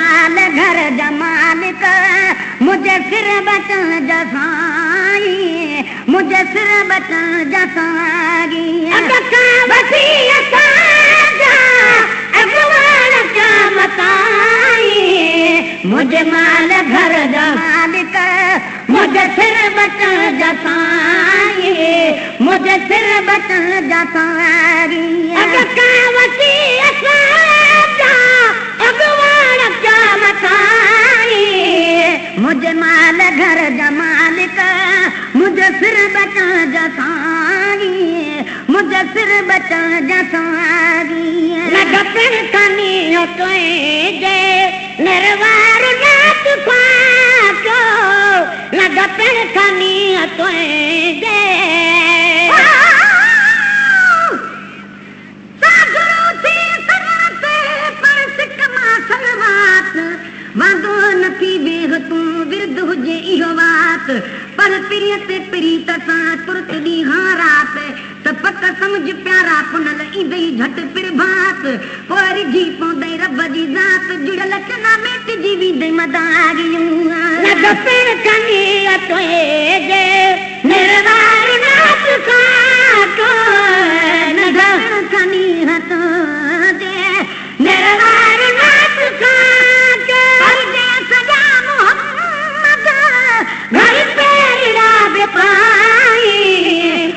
माल घर जा मालिक मुझे सिर बचन जा साईं मुझे सिर बचन जा साईं अका वसी असांजा अगवान क्या बताई मुझे माल घर जा मालिक मुझे सिर बचन जा साईं मुझे सिर बचन जा साईं अका वसी असांजा अगवान क्या बताई मुझे माल घर जा मालिक मुझे सिर बचन जा साईं मुझे सिर बचन जा साईं लग पिण कानी हो तुझे निर्वार नाथ पातो लग पिण कानी हो तुझे वांदो नथी वेह तूं विरद हुजे इहो वात पर प्रिय ते प्रीत सां तुरत ॾींहुं रात त पक सम्झ प्यारा पुनल ईंदई झट प्रभात पोइ रिझी पवंदई रब जी ज़ात जुड़ियल चना मिटजी वेंदई मदारियूं लॻ पिण कानी तुंहिंजे निर्वार नाथ खातो लॻ पिण कानी तुंहिंजे निर्वार नाथ खातो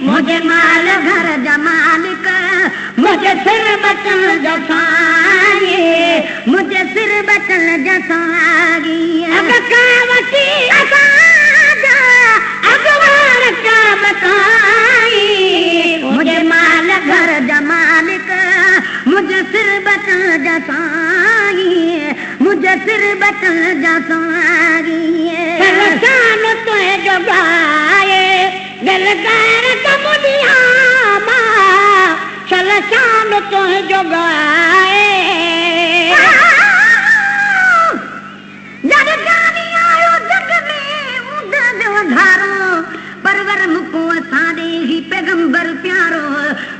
मुझे माल घर जा मालिक मुझे सिर बचन जा साईं मुझे सिर बचन जा साईं अका वसी असांजा अगवान क्या बताई मुझे माल घर जा मालिक मुझे सिर बचन जा साईं मुझे सिर बचन जा साईं शान तुझे जो गाए दिलदार कमुनिया मां चल शान तुझे जो गाए जग जानी आयो जग में उद जो धारो परवर मुको असांजे ही पैगंबर प्यारो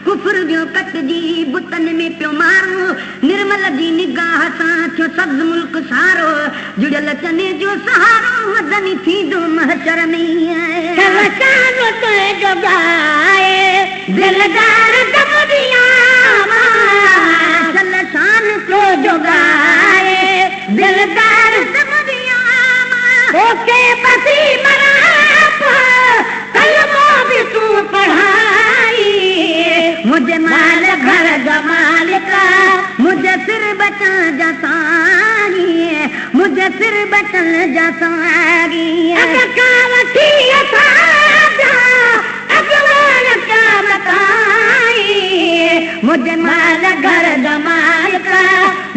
कुफर जो कटजी बुतन में पियो मारो निर्मल जी निगाह सां थियो सब्ज मुल्क सारो जुड़ियल चने जो सहारो मदनी थींदो महशर में चल शान तुझे जो गाए दिलदार कमुनिया मां चल शान तुझे जो गाए दिलदार कमुनिया मां ओके पसी मरा तू पढ़ाई मुझे माल घर जा मालिक मुझे सिर बचन जा साईं मुझे सिर बचन जा साईं अका वठी असांजा अगवान क्या बताई मुझे माल घर जा मालिक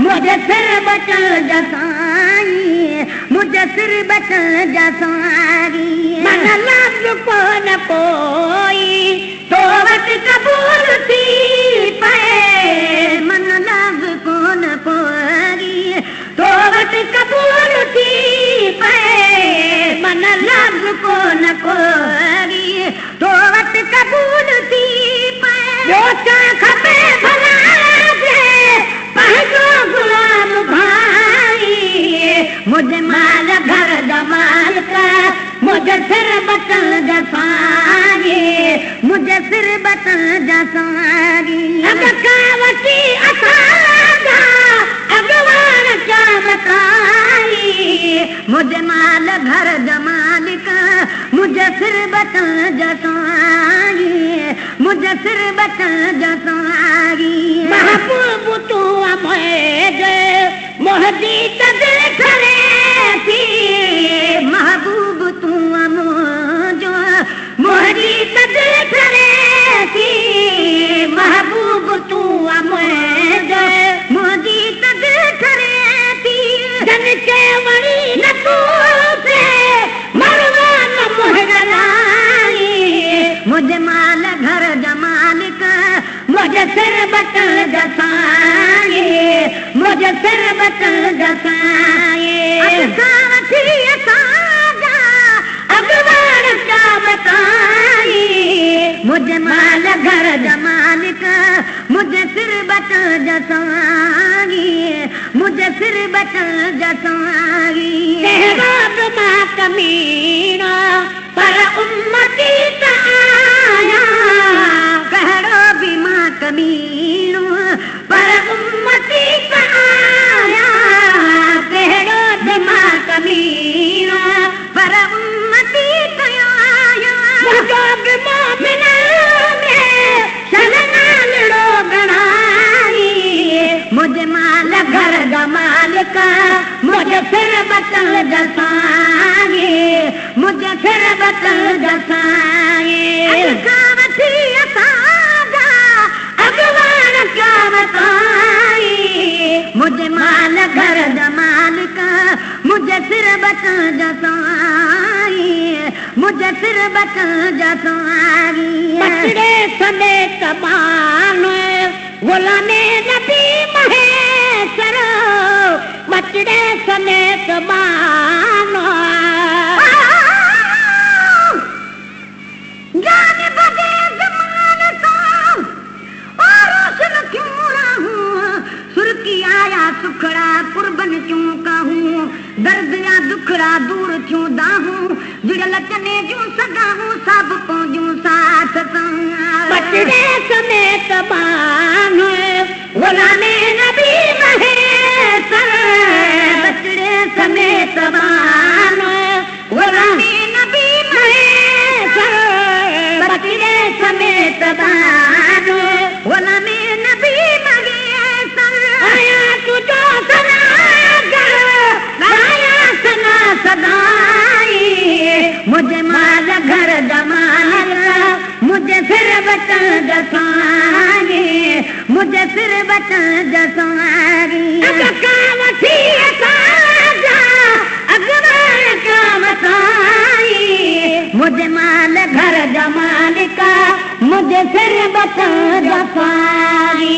मुझे सिर बचन जा साईं मुझे सिर बचन जा साईं मन लफ्ज़ को न कोई तो वट कबूल थी पे मन लफ्ज़ को न कोई तो वट कबूल थी पे मन लफ्ज़ को न कोई तो वट कबूल थी पे जो चा खपे भला दे पंहिंजो गुलाम भाई मुझे माल घर जा मालिक मुझे सिर बचन जा साईं मुझे सिर बचन जा साईं अका वसी असांजा अगवान क्या बताई मुझे माल घर जा मालिक मुझे सिर बचन जा साईं मुझे सिर बचन जा साईं महबूब तू मुझे मोहदी दिल करे थी महबूब तू मुझो मोहदी दिल करे थी महबूब तू मुझो मोहदी दिल करे थी जन के वणी न तू से मरवान मोहगलाई मुझे माल घर जा मालिक मुझे सिर बचन जा साईं मुझे सिर बचन जा साईं अगवान क्या बताई मुझे माल घर जा मालिक मुझे सिर बचन जा साईं मुझे सिर बचन जसाई कहिड़ो बि मां कमीनो पर उम्मती त आया कहिड़ो बि मां कमीनो पर उम्मती त आया कहिड़ो बि मां कमीनो पर उम्मती त आया मुंहिंजो बि मोमिन में शलनालड़ो घणाई मुझे माल घर जा मालिक मुझे सिर बचन जसाई मुझे सिर बचन जसाई वठी असांजा अॻवान क्या बताई मुझे माल घर जा मालिक मुझे सिर बचन जसाई मुझे सिर बचन जसाई बचड़े समेत मानो गुलामे नबी महेश्वर बचड़े समेत मानो जान बदे जमान सां और रोशन क्यों रहूं सुरकी आया सुखड़ा कुर्बन क्यों कहूं दर्द या दुखड़ा दूर क्यों दाहूं जुड़ल चने जूं सगाहूं सब पहुंचूं साथ बचड़े समेत मानो गुलामे नबी महेश्वर बचड़े समेत मानो गुलामे नबी महेश्वर बचड़े समेत मानो गुलामे नबी महेश्वर आया तुझो सनागर आया सना सदाई मुझे माल घर जमाल मुझे फिर बचन जसाई मुझे फिर बचन जसाई वठी असांजा अॻवान काम साई मुझे माल घर जमालिक मुझे सिर बचन जसाई